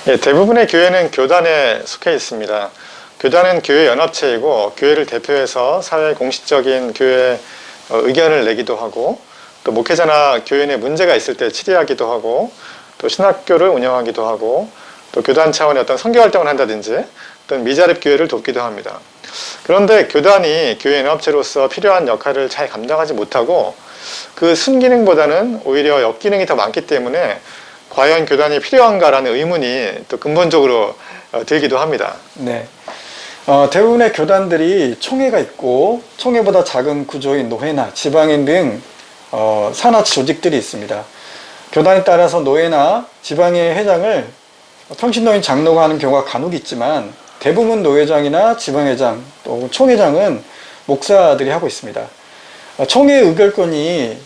예, 대부분의 교회는 교단에 속해 있습니다. 교단은 교회 연합체이고 교회를 대표해서 사회 공식적인 교회 의견을 내기도 하고 또 목회자나 교회 내 문제가 있을 때 질의하기도 하고 또 신학교를 운영하기도 하고 또 교단 차원의 어떤 선교 활동을 한다든지 또는 미자립 교회를 돕기도 합니다. 그런데 교단이 교회 연합체로서 필요한 역할을 잘 감당하지 못하고 그 순기능보다는 오히려 역기능이 더 많기 때문에 과연 교단이 필요한가라는 의문이 또 근본적으로 들기도 합니다. 네. 대부분의 교단들이 총회가 있고 총회보다 작은 구조인 노회나 지방인 등 산하 조직들이 있습니다. 교단에 따라서 노회나 지방의 회장을 평신도인 장로가 하는 경우가 간혹 있지만 대부분 노회장이나 지방회장 또 총회장은 목사들이 하고 있습니다. 총회 의결권이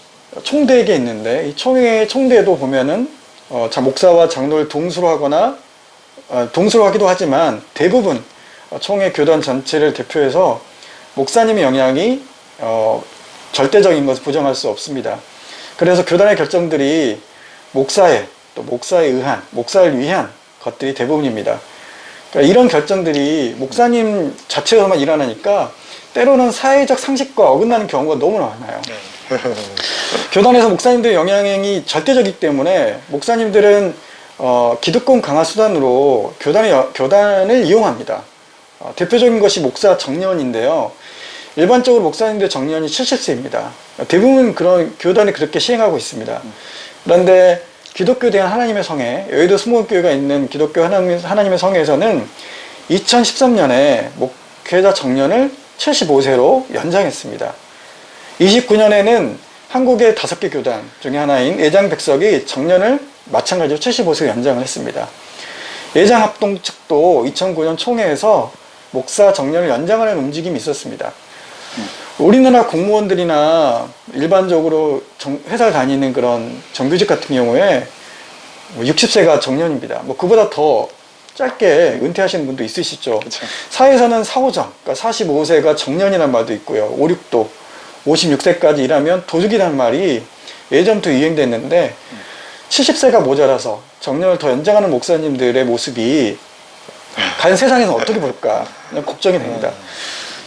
총대에게 있는데 이 총대에도 보면은 목사와 장로를 동수로 하거나 동수로 하기도 하지만 대부분 총회 교단 전체를 대표해서 목사님의 영향이 절대적인 것을 부정할 수 없습니다. 그래서 교단의 결정들이 목사에 또 목사에 의한 목사를 위한 것들이 대부분입니다. 그러니까 이런 결정들이 목사님 자체로만 일어나니까 때로는 사회적 상식과 어긋나는 경우가 너무 많아요. 교단에서 목사님들의 영향이 절대적이기 때문에 목사님들은 기득권 강화 수단으로 교단을 이용합니다. 대표적인 것이 목사 정년인데요. 일반적으로 목사님들의 정년이 70세입니다. 대부분 그런 교단이 그렇게 시행하고 있습니다. 그런데 기독교 대한 하나님의 성회, 여의도 수목교회가 있는 기독교 하나님의 성회에서는 2013년에 목회자 정년을 75세로 연장했습니다. 29년에는 한국의 5개 교단 중에 하나인 예장백석이 정년을 마찬가지로 75세로 연장을 했습니다. 예장합동 측도 2009년 총회에서 목사 정년을 연장하는 움직임이 있었습니다. 우리나라 공무원들이나 일반적으로 회사를 다니는 그런 정규직 같은 경우에 60세가 정년입니다. 그보다 더 짧게 은퇴하시는 분도 있으시죠. 그쵸. 사회에서는 사오정, 그러니까 45세가 정년이라는 말도 있고요. 5,6도, 56세까지 일하면 도둑이라는 말이 예전부터 유행됐는데 70세가 모자라서 정년을 더 연장하는 목사님들의 모습이 과연 세상에서 어떻게 볼까 걱정이 됩니다.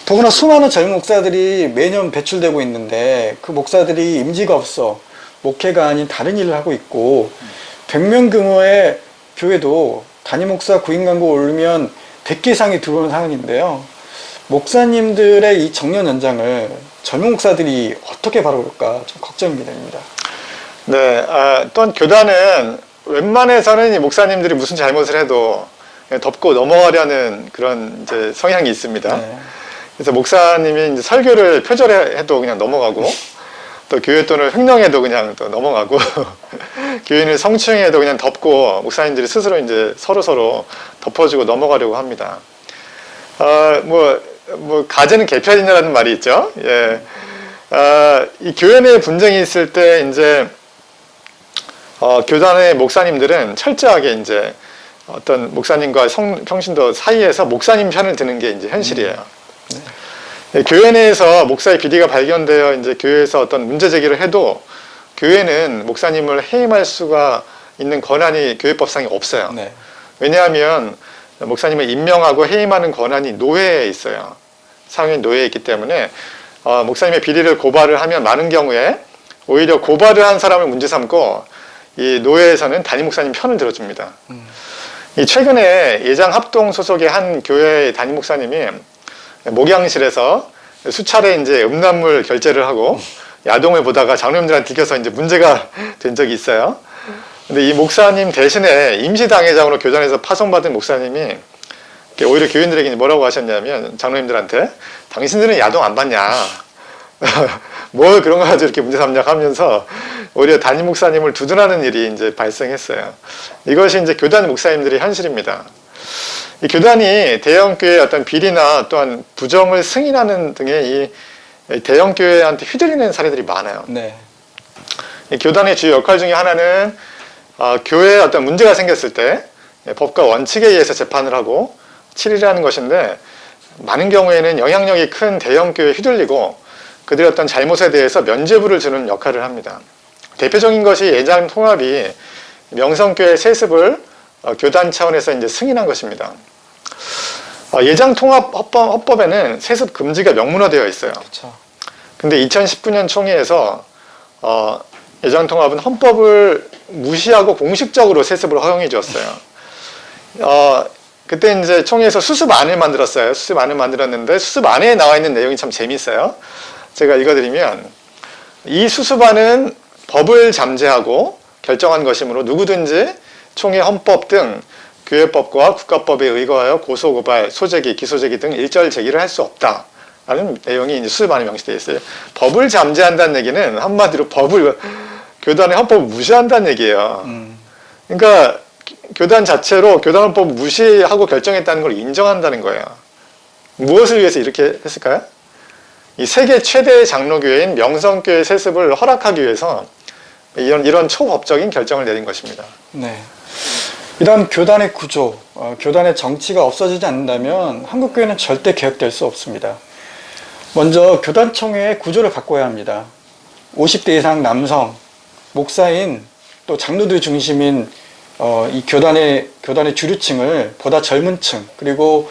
더구나 수많은 젊은 목사들이 매년 배출되고 있는데 그 목사들이 임지가 없어 목회가 아닌 다른 일을 하고 있고 100명 규모의 교회도 담임 목사 구인 광고 올리면 100개 이상이 들어오는 상황인데요. 목사님들의 이 정년 연장을 젊은 목사들이 어떻게 바라볼까 좀 걱정이 됩니다. 네, 또한 교단은 웬만해서는 이 목사님들이 무슨 잘못을 해도 그냥 덮고 넘어가려는 그런 이제 성향이 있습니다. 네. 그래서 목사님이 이제 설교를 표절해도 그냥 넘어가고 또 교회 돈을 횡령해도 그냥 또 넘어가고 교인을 성추행해도 그냥 덮고 목사님들이 스스로 이제 서로 덮어주고 넘어가려고 합니다. 가재는 개편이라는 말이 있죠. 예. 이 교회 내 분쟁이 있을 때 이제 교단의 목사님들은 철저하게 이제 어떤 목사님과 평신도 사이에서 목사님 편을 드는 게 이제 현실이에요. 네. 교회 내에서 목사의 비리가 발견되어 이제 교회에서 어떤 문제 제기를 해도 교회는 목사님을 해임할 수가 있는 권한이 교회법상에 없어요. 네. 왜냐하면 목사님을 임명하고 해임하는 권한이 노회에 있어요. 상위 노회에 있기 때문에 목사님의 비리를 고발을 하면 많은 경우에 오히려 고발을 한 사람을 문제 삼고 이 노회에서는 담임 목사님 편을 들어줍니다. 이 최근에 예장합동 소속의 한 교회의 담임 목사님이 목양실에서 수차례 이제 음란물 결제를 하고 야동을 보다가 장로님들한테 들켜서 이제 문제가 된 적이 있어요. 근데 이 목사님 대신에 임시당회장으로 교단에서 파송받은 목사님이 오히려 교인들에게 뭐라고 하셨냐면 장로님들한테 당신들은 야동 안 봤냐? 뭘 그런 거 가지고 이렇게 문제 삼냐 하면서 오히려 담임 목사님을 두둔하는 일이 이제 발생했어요. 이것이 이제 교단 목사님들의 현실입니다. 이 교단이 대형교회의 어떤 비리나 또한 부정을 승인하는 등의 이 대형교회한테 휘둘리는 사례들이 많아요. 네. 이 교단의 주요 역할 중에 하나는 교회에 어떤 문제가 생겼을 때 법과 원칙에 의해서 재판을 하고 치리를 하는 것인데 많은 경우에는 영향력이 큰 대형교회에 휘둘리고 그들의 어떤 잘못에 대해서 면죄부를 주는 역할을 합니다. 대표적인 것이 예장 통합이 명성교회 세습을 교단 차원에서 이제 승인한 것입니다. 예장통합헌법에는 세습 금지가 명문화되어 있어요. 그렇죠. 근데 2019년 총회에서 예장통합은 헌법을 무시하고 공식적으로 세습을 허용해 줬어요. 그때 이제 총회에서 수습안을 만들었어요. 수습안을 만들었는데 수습안에 나와 있는 내용이 참 재밌어요. 제가 읽어드리면 이 수습안은 법을 잠재하고 결정한 것이므로 누구든지 총회 헌법 등 교회법과 국가법에 의거하여 고소고발, 소제기, 기소제기 등 일절 제기를 할 수 없다. 라는 내용이 이제 수습안에 명시되어 있어요. 법을 잠재한다는 얘기는 한마디로 교단의 헌법을 무시한다는 얘기예요. 그러니까 교단 자체로 교단 헌법을 무시하고 결정했다는 걸 인정한다는 거예요. 무엇을 위해서 이렇게 했을까요? 이 세계 최대의 장로교회인 명성교회 세습을 허락하기 위해서 이런 초법적인 결정을 내린 것입니다. 네. 이런 교단의 구조, 교단의 정치가 없어지지 않는다면 한국교회는 절대 개혁될 수 없습니다. 먼저 교단총회의 구조를 바꿔야 합니다. 50대 이상 남성, 목사인 또 장로들 중심인 이 교단의 주류층을 보다 젊은 층 그리고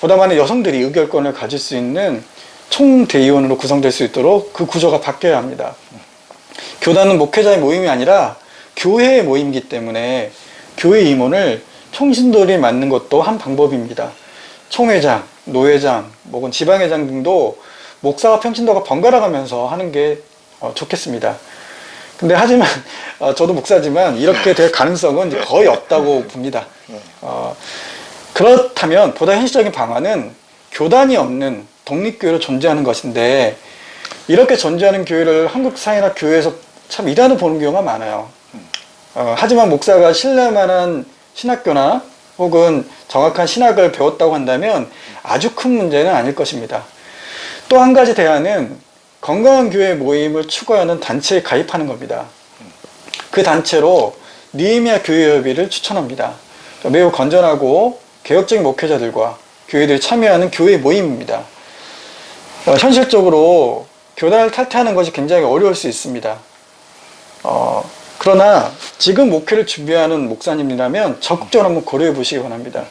보다 많은 여성들이 의결권을 가질 수 있는 총대의원으로 구성될 수 있도록 그 구조가 바뀌어야 합니다. 교단은 목회자의 모임이 아니라 교회의 모임이기 때문에 교회 임원을 총신들이 맡는 것도 한 방법입니다. 총회장, 노회장, 혹은 지방회장 등도 목사와 평신도가 번갈아 가면서 하는 게 좋겠습니다. 근데 하지만 저도 목사지만 이렇게 될 가능성은 거의 없다고 봅니다. 그렇다면 보다 현실적인 방안은 교단이 없는 독립교회로 존재하는 것인데 이렇게 존재하는 교회를 한국 사회나 교회에서 참 이단을 보는 경우가 많아요. 하지만 목사가 신뢰만한 신학교나 혹은 정확한 신학을 배웠다고 한다면 아주 큰 문제는 아닐 것입니다. 또 한 가지 대안은 건강한 교회 모임을 추구하는 단체에 가입하는 겁니다. 그 단체로 느헤미야 교회협의를 추천합니다. 매우 건전하고 개혁적인 목회자들과 교회들이 참여하는 교회 모임입니다. 현실적으로 교단을 탈퇴하는 것이 굉장히 어려울 수 있습니다. 그러나 지금 목회를 준비하는 목사님이라면 적극적으로 한번 고려해 보시기 바랍니다.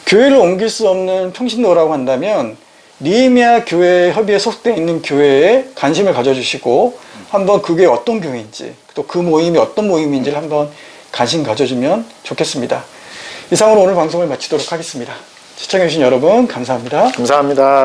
교회를 옮길 수 없는 평신도라고 한다면 느헤미야 교회 협의에 소속되어 있는 교회에 관심을 가져주시고 한번 그게 어떤 교회인지 또 그 모임이 어떤 모임인지를 한번 관심 가져주면 좋겠습니다. 이상으로 오늘 방송을 마치도록 하겠습니다. 시청해주신 여러분 감사합니다. 감사합니다.